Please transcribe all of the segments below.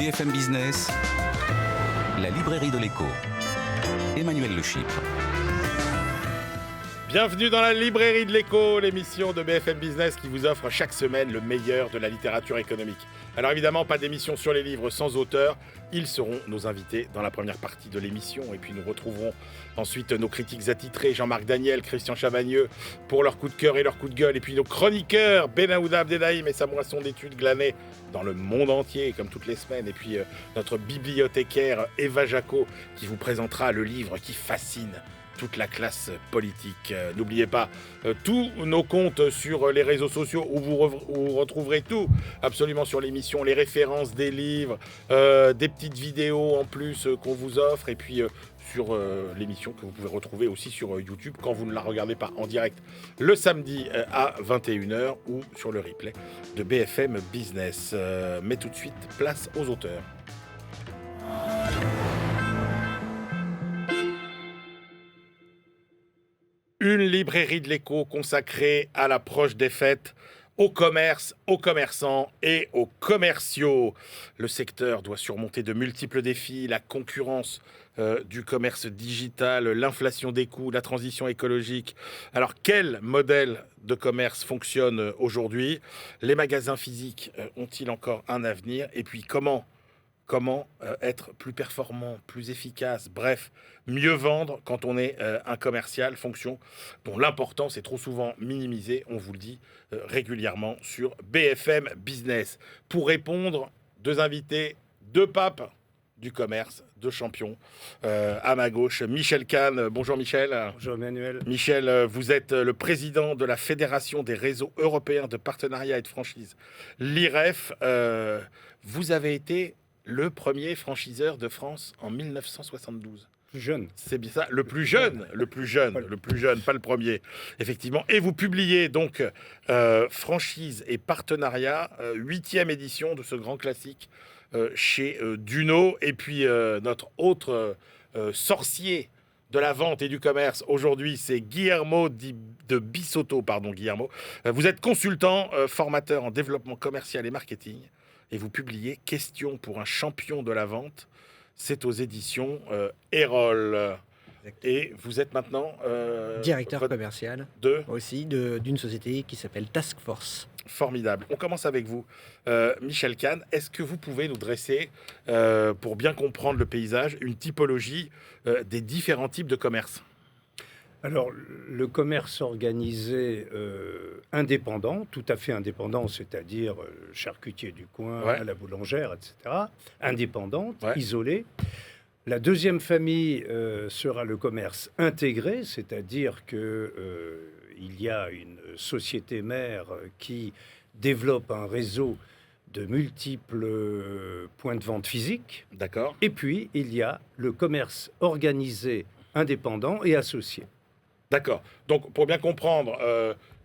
BFM Business, la librairie de l'écho. Emmanuel Le Chypre. Bienvenue dans la librairie de l'écho, l'émission de BFM Business qui vous offre chaque semaine le meilleur de la littérature économique. Alors évidemment, pas d'émission sur les livres sans auteur. Ils seront nos invités dans la première partie de l'émission. Et puis nous retrouverons ensuite nos critiques attitrés, Jean-Marc Daniel, Christian Chavagneux, pour leur coup de cœur et leur coup de gueule. Et puis nos chroniqueurs, Benaouda Abdelhaim et sa moisson d'études glanées dans le monde entier, comme toutes les semaines. Et puis notre bibliothécaire Eva Jaco qui vous présentera le livre qui fascine toute la classe politique. N'oubliez pas tous nos comptes sur les réseaux sociaux où vous retrouverez tout, absolument sur l'émission, les références des livres, des petites vidéos en plus qu'on vous offre, et puis sur l'émission que vous pouvez retrouver aussi sur YouTube quand vous ne la regardez pas en direct le samedi à 21h ou sur le replay de BFM Business. Mais tout de suite, place aux auteurs. Une librairie de l'écho consacrée à l'approche des fêtes, au commerce, aux commerçants et aux commerciaux. Le secteur doit surmonter de multiples défis, la concurrence du commerce digital, l'inflation des coûts, la transition écologique. Alors quel modèle de commerce fonctionne aujourd'hui ? Les magasins physiques ont-ils encore un avenir ? Et puis comment être plus performant, plus efficace, bref, mieux vendre quand on est un commercial, fonction dont l'importance est trop souvent minimisée, on vous le dit régulièrement sur BFM Business. Pour répondre, deux invités, deux papes du commerce, deux champions. À ma gauche, Michel Kahn. Bonjour Michel. Bonjour Emmanuel. Michel, vous êtes le président de la Fédération des réseaux européens de partenariat et de franchise, l'IREF. Vous avez été le premier franchiseur de France en 1972. Plus jeune. C'est bien ça, le plus jeune, pas le premier, effectivement. Et vous publiez donc Franchise et Partenariat, 8e édition de ce grand classique chez Duno. Et puis notre autre sorcier de la vente et du commerce aujourd'hui, c'est Guillermo de Bissotto. Pardon, Guillermo. Vous êtes consultant, formateur en développement commercial et marketing. Et vous publiez « Question pour un champion de la vente ». C'est aux éditions Erol. Et vous êtes maintenant directeur commercial d'une société qui s'appelle Task Force. Formidable. On commence avec vous. Michel Kahn, est-ce que vous pouvez nous dresser, pour bien comprendre le paysage, une typologie des différents types de commerce ? Alors, le commerce organisé indépendant, tout à fait indépendant, c'est-à-dire charcutier du coin, à la boulangère, etc., indépendante, isolée. La deuxième famille sera le commerce intégré, c'est-à-dire qu'il y a une société mère qui développe un réseau de multiples points de vente physiques. D'accord. Et puis, il y a le commerce organisé indépendant et associé. D'accord. Donc, pour bien comprendre,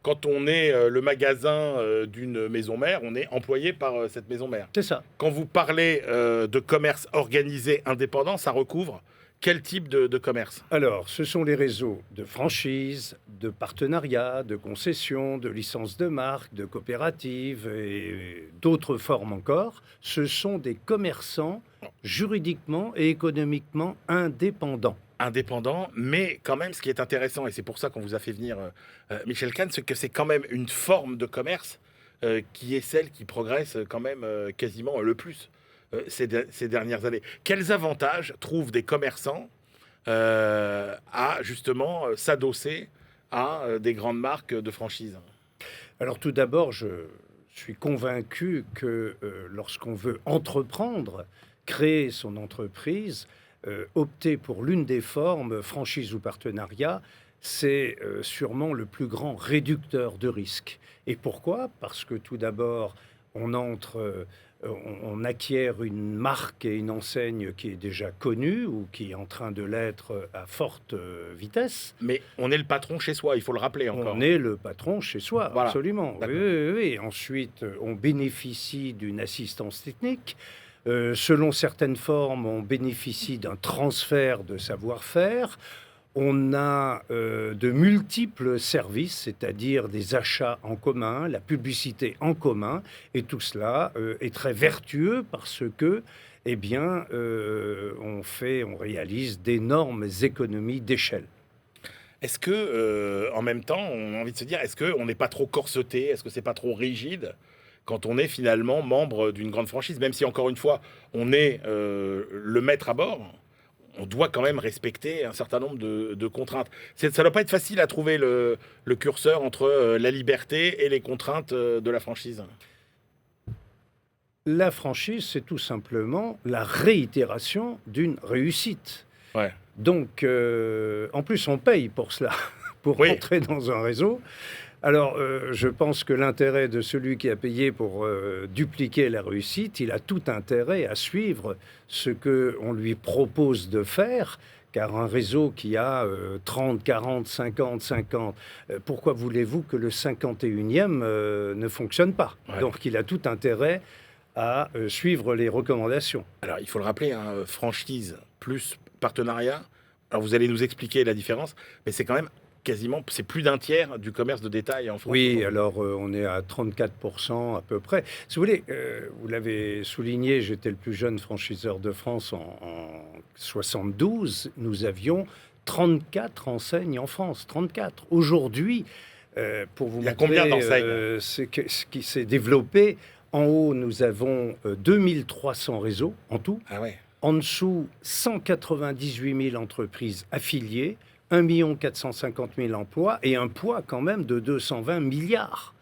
quand on est le magasin d'une maison mère, on est employé par cette maison mère. C'est ça. Quand vous parlez de commerce organisé indépendant, ça recouvre quel type de commerce ? Alors, ce sont les réseaux de franchise, de partenariat, de concession, de licence de marque, de coopératives et d'autres formes encore. Ce sont des commerçants juridiquement et économiquement indépendants. Indépendant, mais quand même, ce qui est intéressant, et c'est pour ça qu'on vous a fait venir Michel Kahn, c'est que c'est quand même une forme de commerce qui est celle qui progresse quand même quasiment le plus ces dernières années. Quels avantages trouvent des commerçants à justement s'adosser à des grandes marques de franchise ? Alors tout d'abord, je suis convaincu que lorsqu'on veut entreprendre, créer son entreprise, opter pour l'une des formes, franchise ou partenariat, c'est sûrement le plus grand réducteur de risque. Et pourquoi ? Parce que tout d'abord, on acquiert une marque et une enseigne qui est déjà connue ou qui est en train de l'être à forte vitesse. Mais on est le patron chez soi, il faut le rappeler encore. On est le patron chez soi, voilà. Absolument. Oui. Ensuite, on bénéficie d'une assistance technique. Selon certaines formes, on bénéficie d'un transfert de savoir-faire. On a de multiples services, c'est-à-dire des achats en commun, la publicité en commun, et tout cela est très vertueux parce que, on réalise d'énormes économies d'échelle. Est-ce que, en même temps, on a envie de se dire, est-ce qu'on n'est pas trop corseté? Est-ce que c'est pas trop rigide quand on est finalement membre d'une grande franchise? Même si, encore une fois, on est le maître à bord, on doit quand même respecter un certain nombre de contraintes. Ça ne doit pas être facile à trouver le curseur entre la liberté et les contraintes de la franchise. La franchise, c'est tout simplement la réitération d'une réussite. Ouais. Donc, en plus, on paye pour cela, pour rentrer dans un réseau. Alors, je pense que l'intérêt de celui qui a payé pour dupliquer la réussite, il a tout intérêt à suivre ce qu'on lui propose de faire, car un réseau qui a 30, 40, 50, pourquoi voulez-vous que le 51e ne fonctionne pas? Donc, il a tout intérêt à suivre les recommandations. Alors, il faut le rappeler, franchise plus partenariat. Alors, vous allez nous expliquer la différence, mais c'est quand même quasiment, c'est plus d'un tiers du commerce de détail en France. Oui, alors on est à 34% à peu près. Si vous voulez, vous l'avez souligné, j'étais le plus jeune franchiseur de France en 72. Nous avions 34 enseignes en France, 34. Aujourd'hui, pour vous montrer combien d'enseignes ce qui s'est développé, en haut, nous avons 2300 réseaux en tout. Ah ouais. En dessous, 198 000 entreprises affiliées, 1 450 000 emplois et un poids quand même de 220 milliards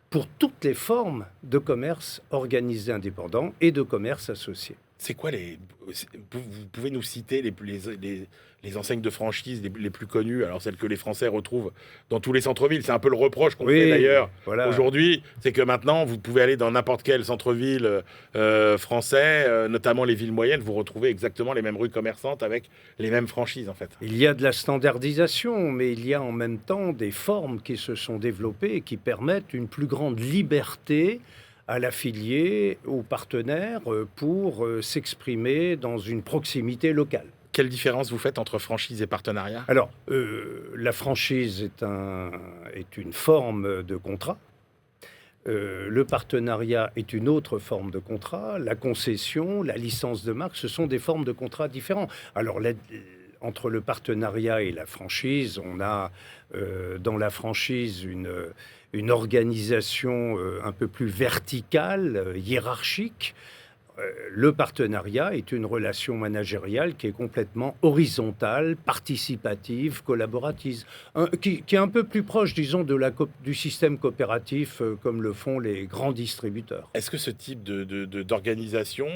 pour toutes les formes de commerce organisé indépendant et de commerce associé. C'est quoi vous pouvez nous citer les enseignes de franchise les plus connues, alors celles que les Français retrouvent dans tous les centres-villes? C'est un peu le reproche qu'on fait d'ailleurs aujourd'hui, c'est que maintenant vous pouvez aller dans n'importe quel centre-ville français, notamment les villes moyennes, vous retrouvez exactement les mêmes rues commerçantes avec les mêmes franchises en fait. Il y a de la standardisation, mais il y a en même temps des formes qui se sont développées et qui permettent une plus grande liberté à l'affilié, aux partenaires, pour s'exprimer dans une proximité locale. Quelle différence vous faites entre franchise et partenariat? Alors, la franchise est une forme de contrat. Le partenariat est une autre forme de contrat. La concession, la licence de marque, ce sont des formes de contrats différents. Alors, entre le partenariat et la franchise, on a dans la franchise une organisation un peu plus verticale, hiérarchique. Le partenariat est une relation managériale qui est complètement horizontale, participative, collaborative, qui est un peu plus proche, disons, du système coopératif comme le font les grands distributeurs. Est-ce que ce type d'organisation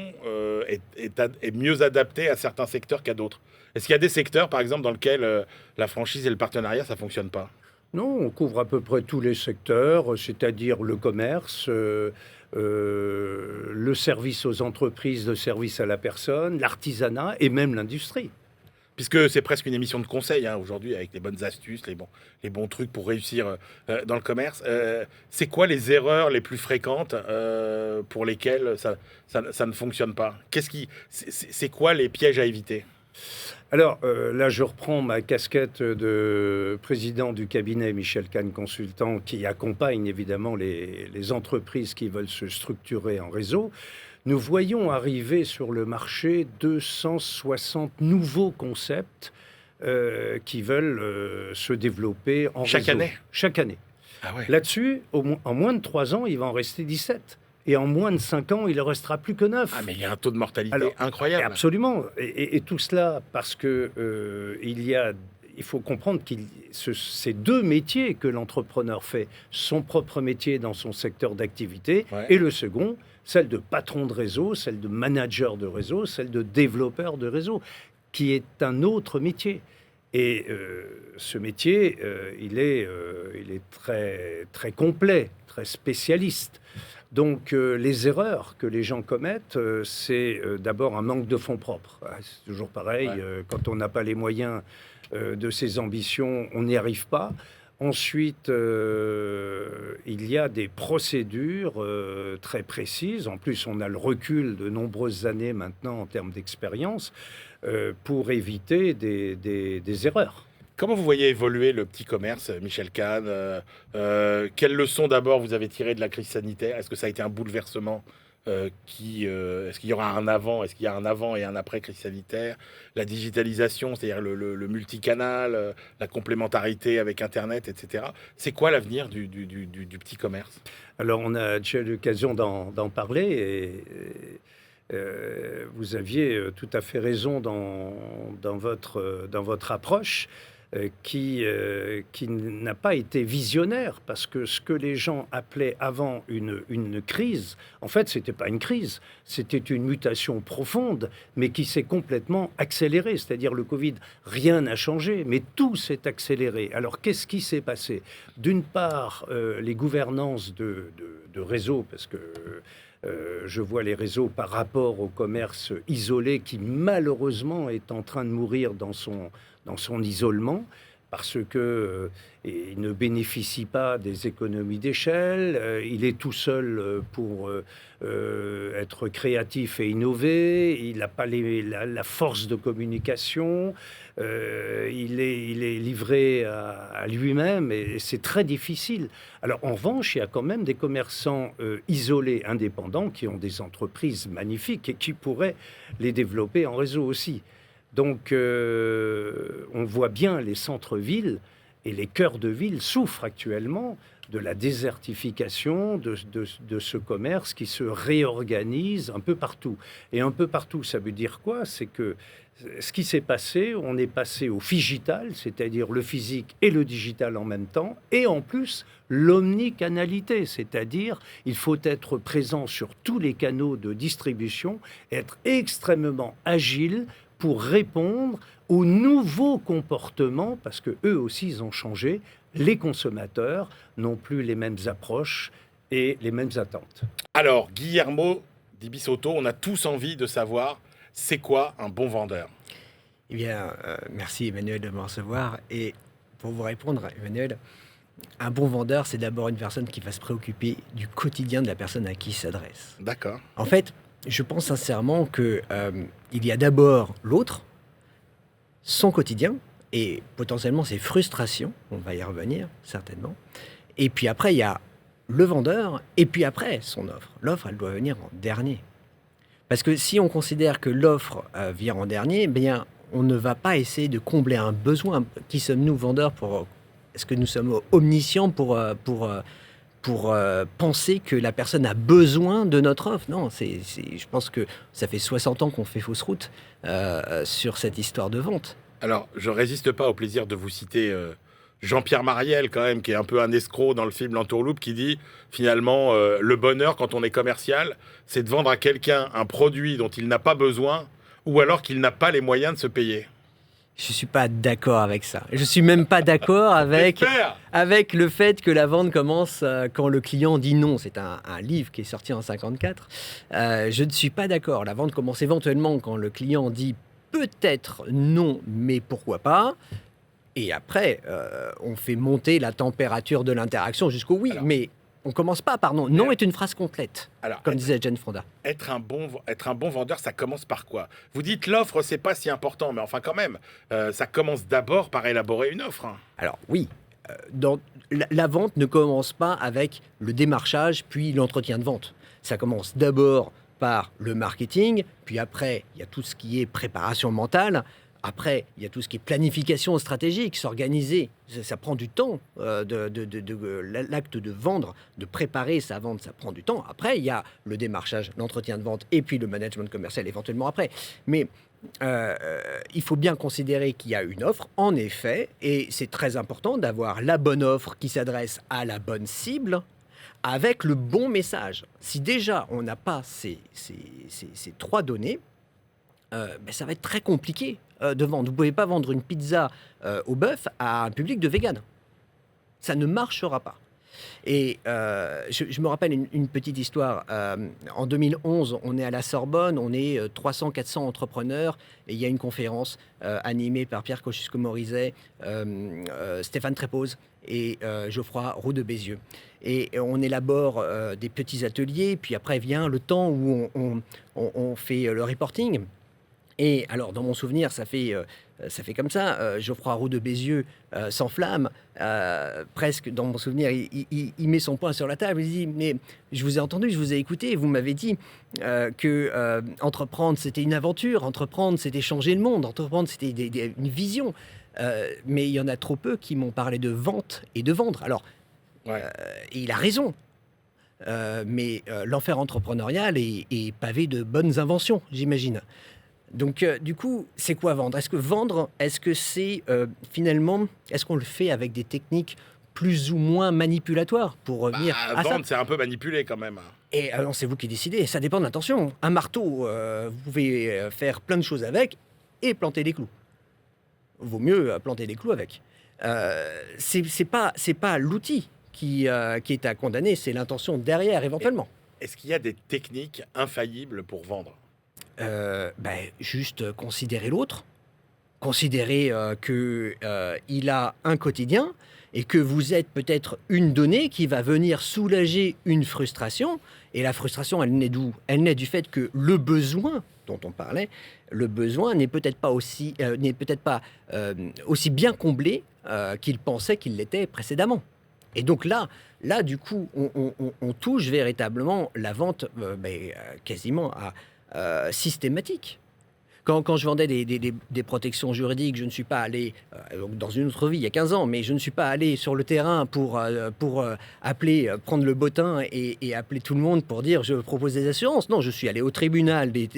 est mieux adapté à certains secteurs qu'à d'autres? Est-ce qu'il y a des secteurs, par exemple, dans lesquels la franchise et le partenariat, ça ne fonctionne pas? Non, on couvre à peu près tous les secteurs, c'est-à-dire le commerce, le service aux entreprises, le service à la personne, l'artisanat et même l'industrie. Puisque c'est presque une émission de conseil aujourd'hui, avec les bonnes astuces, les bons trucs pour réussir dans le commerce. C'est quoi les erreurs les plus fréquentes pour lesquelles ça ne fonctionne pas? C'est quoi les pièges à éviter? Alors là, je reprends ma casquette de président du cabinet Michel Kahn Consultant, qui accompagne évidemment les entreprises qui veulent se structurer en réseau. Nous voyons arriver sur le marché 260 nouveaux concepts qui veulent se développer en réseau. Chaque année. Ah ouais. Là-dessus, en moins de 3 ans, il va en rester 17. Et en moins de 5 ans, il ne restera plus que 9. Ah, mais il y a un taux de mortalité incroyable. Absolument. Et tout cela parce que il faut comprendre que ces deux métiers que l'entrepreneur fait, son propre métier dans son secteur d'activité, et le second, celle de patron de réseau, celle de manager de réseau, celle de développeur de réseau, qui est un autre métier. Et ce métier, il est très, très complet, très spécialiste. Donc, les erreurs que les gens commettent, c'est d'abord un manque de fonds propres. C'est toujours pareil, quand on n'a pas les moyens de ses ambitions, on n'y arrive pas. Ensuite, il y a des procédures très précises. En plus, on a le recul de nombreuses années maintenant en termes d'expérience pour éviter des erreurs. Comment vous voyez évoluer le petit commerce, Michel Kahn? Quelles leçons d'abord vous avez tirées de la crise sanitaire? Est-ce que ça a été un bouleversement est-ce qu'il y aura un avant? Est-ce qu'il y a un avant et un après crise sanitaire? La digitalisation, c'est-à-dire le multicanal, la complémentarité avec Internet, etc. C'est quoi l'avenir du petit commerce? Alors, on a déjà eu l'occasion d'en parler et vous aviez tout à fait raison dans votre approche. Qui n'a pas été visionnaire, parce que ce que les gens appelaient avant une crise, en fait, ce n'était pas une crise, c'était une mutation profonde, mais qui s'est complètement accélérée. C'est-à-dire le Covid, rien n'a changé, mais tout s'est accéléré. Alors, qu'est-ce qui s'est passé? D'une part, les gouvernances de réseaux, parce que je vois les réseaux par rapport au commerce isolé qui, malheureusement, est en train de mourir dans son isolement, parce que il ne bénéficie pas des économies d'échelle, il est tout seul pour être créatif et innover, il n'a pas la force de communication, il est livré à lui-même et c'est très difficile. Alors en revanche, il y a quand même des commerçants isolés, indépendants, qui ont des entreprises magnifiques et qui pourraient les développer en réseau aussi. Donc, on voit bien les centres-villes et les cœurs de ville souffrent actuellement de la désertification de ce commerce qui se réorganise un peu partout. Et un peu partout, ça veut dire quoi? C'est que ce qui s'est passé, on est passé au phygital, c'est-à-dire le physique et le digital en même temps, et en plus l'omnicanalité, c'est-à-dire il faut être présent sur tous les canaux de distribution, être extrêmement agile pour répondre aux nouveaux comportements, parce que eux aussi ils ont changé. Les consommateurs n'ont plus les mêmes approches et les mêmes attentes. Alors, Guillermo Di Bisotto, on a tous envie de savoir, c'est quoi un bon vendeur? Eh bien, merci Emmanuel de me recevoir. Et pour vous répondre, Emmanuel, un bon vendeur, c'est d'abord une personne qui va se préoccuper du quotidien de la personne à qui il s'adresse. D'accord. En fait, je pense sincèrement qu'il y a d'abord l'autre, son quotidien, et potentiellement ses frustrations, on va y revenir certainement. Et puis après, il y a le vendeur, et puis après, son offre. L'offre, elle doit venir en dernier. Parce que si on considère que l'offre vient en dernier, eh bien, on ne va pas essayer de combler un besoin. Qui sommes-nous, vendeurs, est-ce que nous sommes omniscients pour penser que la personne a besoin de notre offre? Non, je pense que ça fait 60 ans qu'on fait fausse route sur cette histoire de vente. Alors, je résiste pas au plaisir de vous citer Jean-Pierre Mariel, quand même, qui est un peu un escroc dans le film L'Entourloupe, qui dit, finalement, le bonheur, quand on est commercial, c'est de vendre à quelqu'un un produit dont il n'a pas besoin, ou alors qu'il n'a pas les moyens de se payer. Je ne suis pas d'accord avec ça. Je ne suis même pas d'accord avec le fait que la vente commence quand le client dit non. C'est un livre qui est sorti en 1954. Je ne suis pas d'accord. La vente commence éventuellement quand le client dit peut-être non, mais pourquoi pas. Et après, on fait monter la température de l'interaction jusqu'au oui. Alors, mais on ne commence pas par non. Non est une phrase complète, comme disait Jane Fonda. Être un bon vendeur, ça commence par quoi? Vous dites l'offre, c'est pas si important, mais enfin quand même, ça commence d'abord par élaborer une offre. Alors oui, la vente ne commence pas avec le démarchage, puis l'entretien de vente. Ça commence d'abord par le marketing, puis après, il y a tout ce qui est préparation mentale. Après, il y a tout ce qui est planification stratégique, s'organiser. Ça prend du temps. L'acte de vendre, de préparer sa vente, ça prend du temps. Après, il y a le démarchage, l'entretien de vente et puis le management commercial éventuellement après. Mais il faut bien considérer qu'il y a une offre, en effet, et c'est très important d'avoir la bonne offre qui s'adresse à la bonne cible, avec le bon message. Si déjà on n'a pas ces trois données, ça va être très compliqué de vendre. Vous ne pouvez pas vendre une pizza au bœuf à un public de véganes. Ça ne marchera pas. Et je me rappelle une petite histoire. En 2011, on est à la Sorbonne, on est 300-400 entrepreneurs, et il y a une conférence animée par Pierre Kosciusko-Morizet, Stéphane Trépoz et Geoffroy Roux de Bézieux. Et on élabore des petits ateliers, puis après vient le temps où on fait le reporting. Et alors, dans mon souvenir, ça fait ça fait comme ça. Geoffroy Roux de Bézieux s'enflamme, presque dans mon souvenir, il met son poing sur la table, il dit, mais je vous ai entendu, je vous ai écouté, vous m'avez dit que entreprendre c'était une aventure, entreprendre c'était changer le monde, entreprendre c'était une vision. Mais il y en a trop peu qui m'ont parlé de vente et de vendre. Alors, et il a raison. Mais l'enfer entrepreneurial est pavé de bonnes inventions, j'imagine. Donc, du coup, c'est quoi vendre ? Est-ce que c'est finalement, est-ce qu'on le fait avec des techniques plus ou moins manipulatoires pour revenir à vendre, ça ? c'est un peu manipulé quand même. Et alors, c'est vous qui décidez. Ça dépend de l'intention. Un marteau, vous pouvez faire plein de choses avec et planter des clous. Vaut mieux planter des clous avec. C'est pas l'outil qui est à condamner, c'est l'intention derrière, éventuellement. Est-ce qu'il y a des techniques infaillibles pour vendre ? Juste considérer l'autre, considérer qu'il a un quotidien et que vous êtes peut-être une donnée qui va venir soulager une frustration. Et la frustration, elle naît d'où ? Elle naît du fait que le besoin dont on parlait, le besoin n'est peut-être pas aussi bien comblé qu'il pensait qu'il l'était précédemment. Et donc là, du coup, on touche véritablement la vente quasiment systématique. Quand je vendais des protections juridiques, je ne suis pas allé, dans une autre vie, il y a 15 ans, mais je ne suis pas allé sur le terrain pour appeler, prendre le bottin et appeler tout le monde pour dire « je propose des assurances ». Non, je suis allé au tribunal des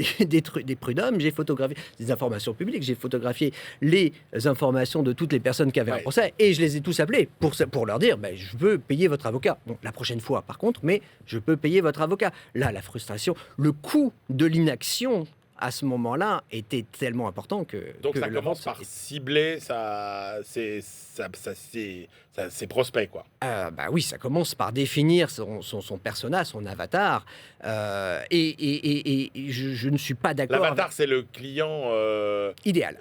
prud'hommes, j'ai photographié des informations publiques, j'ai photographié les informations de toutes les personnes qui avaient un procès et je les ai tous appelés pour leur dire « je veux payer votre avocat ». Bon, la prochaine fois, par contre, mais je peux payer votre avocat. Là, la frustration, le coût de l'inaction à ce moment-là était tellement important que... Donc ça commence par cibler ses prospects, quoi. Oui, ça commence par définir son persona, son avatar. Et je ne suis pas d'accord... L'avatar, c'est le client... Idéal.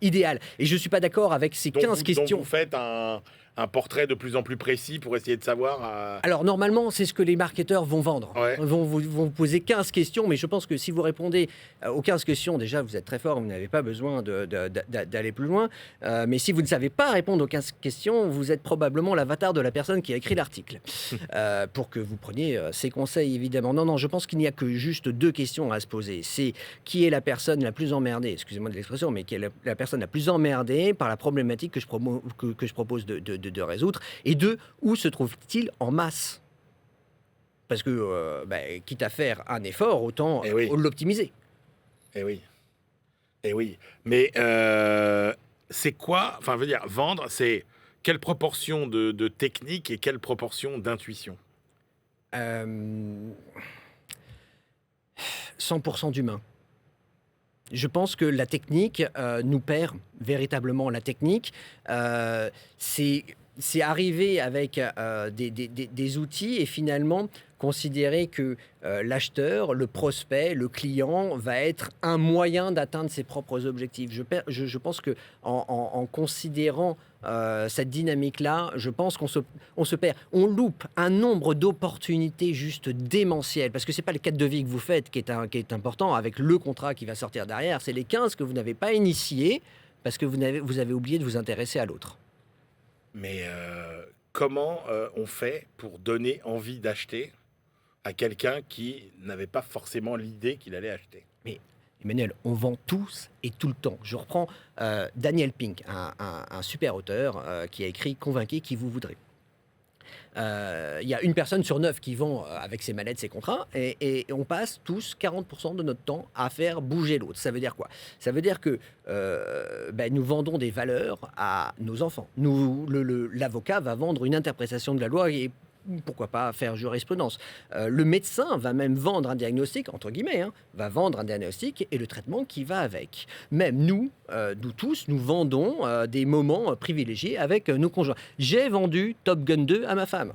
Et je ne suis pas d'accord avec ces 15 questions. Donc vous faites un portrait de plus en plus précis pour essayer de savoir... Alors, normalement, c'est ce que les marketeurs vont vendre. Ouais. Vont vous poser 15 questions, mais je pense que si vous répondez aux 15 questions, déjà, vous êtes très fort, vous n'avez pas besoin d'aller plus loin. Mais si vous ne savez pas répondre aux 15 questions, vous êtes probablement l'avatar de la personne qui a écrit l'article. Pour que vous preniez ses conseils, évidemment. Non, je pense qu'il n'y a que juste 2 questions à se poser. C'est qui est la personne la plus emmerdée, excusez-moi de l'expression, mais qui est la personne la plus emmerdée par la problématique que je propose de résoudre, et 2, où se trouve-t-il en masse ? Parce que, quitte à faire un effort, autant l'optimiser. Eh oui. Mais c'est quoi, enfin, veut dire, vendre, c'est quelle proportion de technique et quelle proportion d'intuition ? 100% d'humain. Je pense que la technique nous perd véritablement. La technique, c'est arriver avec des outils et finalement considérer que l'acheteur, le prospect, le client va être un moyen d'atteindre ses propres objectifs. Je pense que en considérant cette dynamique-là, je pense qu'on se perd. On loupe un nombre d'opportunités juste démentielles, parce que c'est pas le cadre de vie que vous faites qui est important, avec le contrat qui va sortir derrière, c'est les 15 que vous n'avez pas initiés, parce que vous avez oublié de vous intéresser à l'autre. Mais comment on fait pour donner envie d'acheter à quelqu'un qui n'avait pas forcément l'idée qu'il allait acheter ? Mais Emmanuel, on vend tous et tout le temps. Je reprends Daniel Pink, un super auteur qui a écrit « Convainquez qui vous voudrez ». Il y a une personne sur 9 qui vend avec ses mallettes, ses contrats, et on passe tous 40% de notre temps à faire bouger l'autre. Ça veut dire quoi ? Ça veut dire que nous vendons des valeurs à nos enfants. L'avocat va vendre une interprétation de la loi et pourquoi pas faire jurisprudence. Le médecin va même vendre un diagnostic, entre guillemets, va vendre un diagnostic et le traitement qui va avec. Même nous tous, nous vendons des moments privilégiés avec nos conjoints. J'ai vendu Top Gun 2 à ma femme.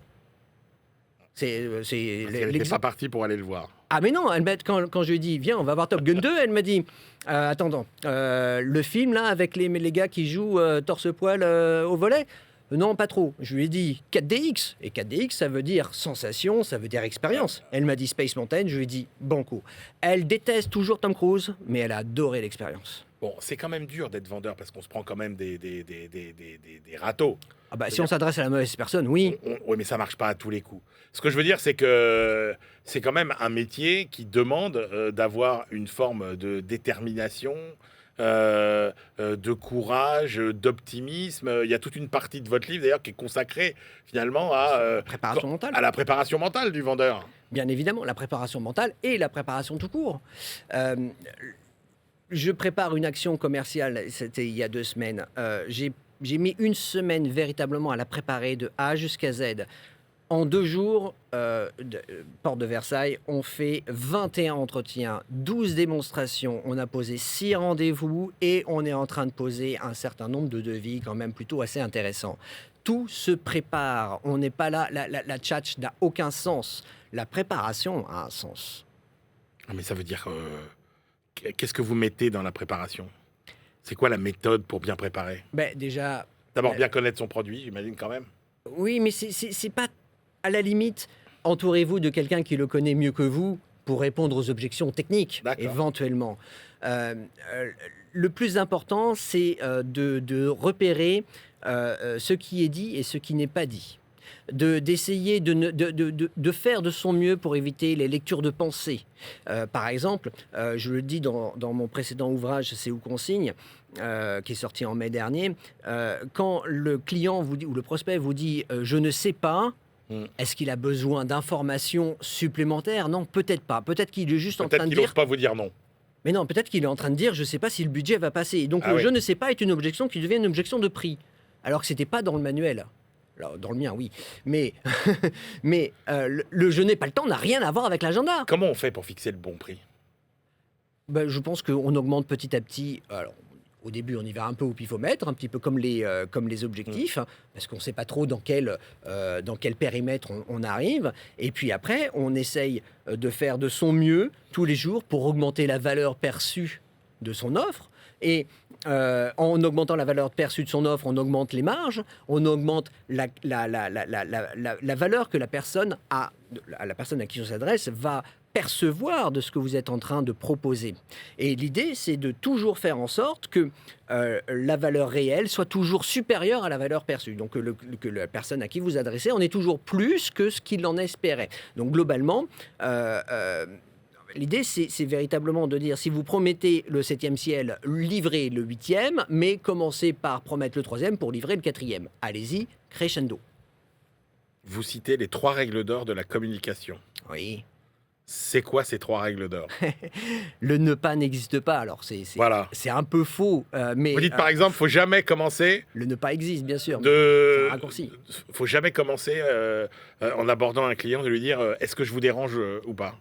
Elle n'était pas partie pour aller le voir. Ah mais non, quand je lui ai dit, viens, on va voir Top Gun 2, elle m'a dit, attends, le film là, avec les gars qui jouent torse-poil au volet, non, pas trop. Je lui ai dit 4DX. Et 4DX, ça veut dire sensation, ça veut dire expérience. Elle m'a dit Space Mountain, je lui ai dit banco. Elle déteste toujours Tom Cruise, mais elle a adoré l'expérience. Bon, c'est quand même dur d'être vendeur parce qu'on se prend quand même des râteaux. Ah bah, si on s'adresse à la mauvaise personne, oui. Oui, mais ça marche pas à tous les coups. Ce que je veux dire, c'est que c'est quand même un métier qui demande d'avoir une forme de détermination, de courage, d'optimisme. Il y a toute une partie de votre livre, d'ailleurs, qui est consacrée finalement Préparation mentale. à la préparation mentale du vendeur. Bien évidemment, la préparation mentale et la préparation tout court. Je prépare une action commerciale, c'était il y a 2 semaines. J'ai mis 1 semaine véritablement à la préparer de A jusqu'à Z. En 2 jours, porte de Versailles, on fait 21 entretiens, 12 démonstrations, on a posé 6 rendez-vous et on est en train de poser un certain nombre de devis quand même plutôt assez intéressants. Tout se prépare, on n'est pas là, la tchatch n'a aucun sens. La préparation a un sens. Mais ça veut dire... qu'est-ce que vous mettez dans la préparation? C'est quoi la méthode pour bien préparer? Déjà... D'abord, bien connaître son produit, j'imagine quand même. Oui, mais c'est pas... À la limite, entourez-vous de quelqu'un qui le connaît mieux que vous pour répondre aux objections techniques, éventuellement. Le plus important, c'est de repérer ce qui est dit et ce qui n'est pas dit. D'essayer de faire de son mieux pour éviter les lectures de pensée. Par exemple, je le dis dans mon précédent ouvrage, C'est où qu'on signe, qui est sorti en mai dernier, quand le client vous dit, ou le prospect vous dit « je ne sais pas », est-ce qu'il a besoin d'informations supplémentaires? Non, peut-être pas. Peut-être qu'il est juste en train de dire... Peut-être qu'il n'ose pas vous dire non. Mais non, peut-être qu'il est en train de dire « je ne sais pas si le budget va passer ». Donc je ne sais pas est une objection qui devient une objection de prix. Alors que ce n'était pas dans le manuel. Alors, dans le mien, oui. Mais, le je n'ai pas le temps n'a rien à voir avec l'agenda. Comment on fait pour fixer le bon prix? Je pense qu'on augmente petit à petit. Alors, au début, on y va un peu au pifomètre, un petit peu comme les objectifs, parce qu'on ne sait pas trop dans quel périmètre on arrive. Et puis après, on essaye de faire de son mieux tous les jours pour augmenter la valeur perçue de son offre. Et en augmentant la valeur perçue de son offre, on augmente les marges, on augmente la valeur que la personne à la personne à qui on s'adresse va percevoir de ce que vous êtes en train de proposer. Et l'idée, c'est de toujours faire en sorte que la valeur réelle soit toujours supérieure à la valeur perçue. Donc que la personne à qui vous adressez en ait toujours plus que ce qu'il en espérait. Donc globalement, l'idée, c'est véritablement de dire, si vous promettez le 7e ciel, livrez le 8e, mais commencez par promettre le 3e pour livrer le 4e. Allez-y, crescendo. Vous citez les 3 règles d'or de la communication. Oui. C'est quoi ces 3 règles d'or? Le ne pas n'existe pas. Alors, c'est un peu faux. Mais, vous dites par exemple, il ne faut jamais commencer... Le ne pas existe, bien sûr. C'est un raccourci. Il ne faut jamais commencer en abordant un client de lui dire est-ce que je vous dérange ou pas?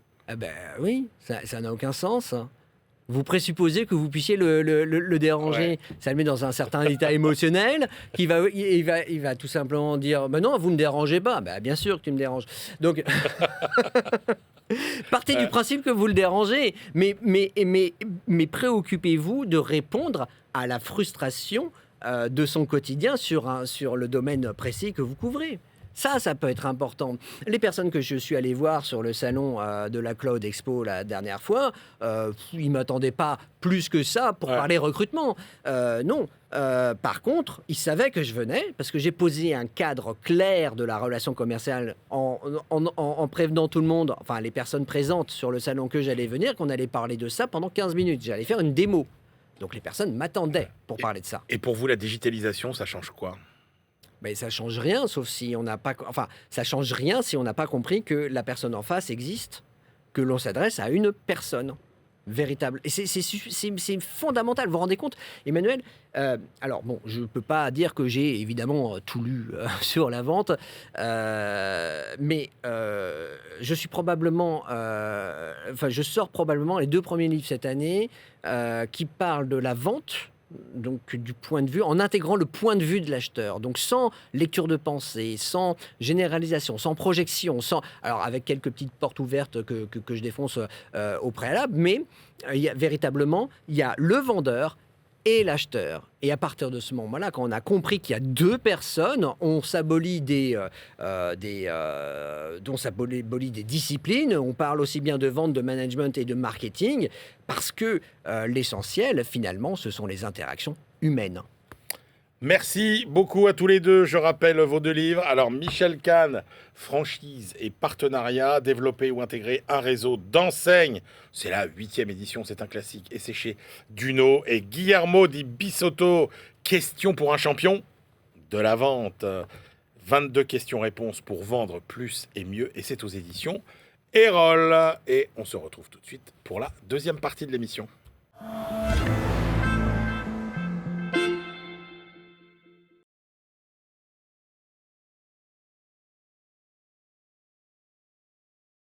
Oui, ça n'a aucun sens. Vous présupposez que vous puissiez le déranger. Ouais. Ça le met dans un certain état émotionnel il va tout simplement dire non, vous ne me dérangez pas. Bien sûr que tu me déranges. Donc, partez du principe que vous le dérangez. Mais préoccupez-vous de répondre à la frustration de son quotidien sur le domaine précis que vous couvrez. Ça peut être important. Les personnes que je suis allé voir sur le salon de la Cloud Expo la dernière fois, ils ne m'attendaient pas plus que ça pour parler recrutement. Non. Par contre, ils savaient que je venais parce que j'ai posé un cadre clair de la relation commerciale en prévenant tout le monde, enfin les personnes présentes sur le salon que j'allais venir, qu'on allait parler de ça pendant 15 minutes. J'allais faire une démo. Donc les personnes m'attendaient pour parler de ça. Et pour vous, la digitalisation, ça change quoi ? Ça change rien, sauf si on n'a pas... Enfin, ça change rien si on n'a pas compris que la personne en face existe, que l'on s'adresse à une personne véritable. Et c'est fondamental, vous vous rendez compte, Emmanuel? Alors, bon, je ne peux pas dire que j'ai évidemment tout lu sur la vente, mais je suis probablement... je sors probablement les 2 premiers livres cette année qui parlent de la vente, donc du point de vue, en intégrant le point de vue de l'acheteur, donc sans lecture de pensée, sans généralisation, sans projection, alors avec quelques petites portes ouvertes que je défonce au préalable, mais véritablement, il y a le vendeur et l'acheteur. Et à partir de ce moment-là, quand on a compris qu'il y a deux personnes, on s'abolit des disciplines. On parle aussi bien de vente, de management et de marketing, parce que l'essentiel, finalement, ce sont les interactions humaines. Merci beaucoup à tous les deux. Je rappelle vos 2 livres. Alors, Michel Kahn, franchise et partenariat, développer ou intégrer un réseau d'enseignes. C'est la 8e édition, c'est un classique. Et c'est chez Duno. Et Guillermo di Bisotto, question pour un champion de la vente. 22 questions-réponses pour vendre plus et mieux. Et c'est aux éditions Erol. Et on se retrouve tout de suite pour la 2e partie de l'émission.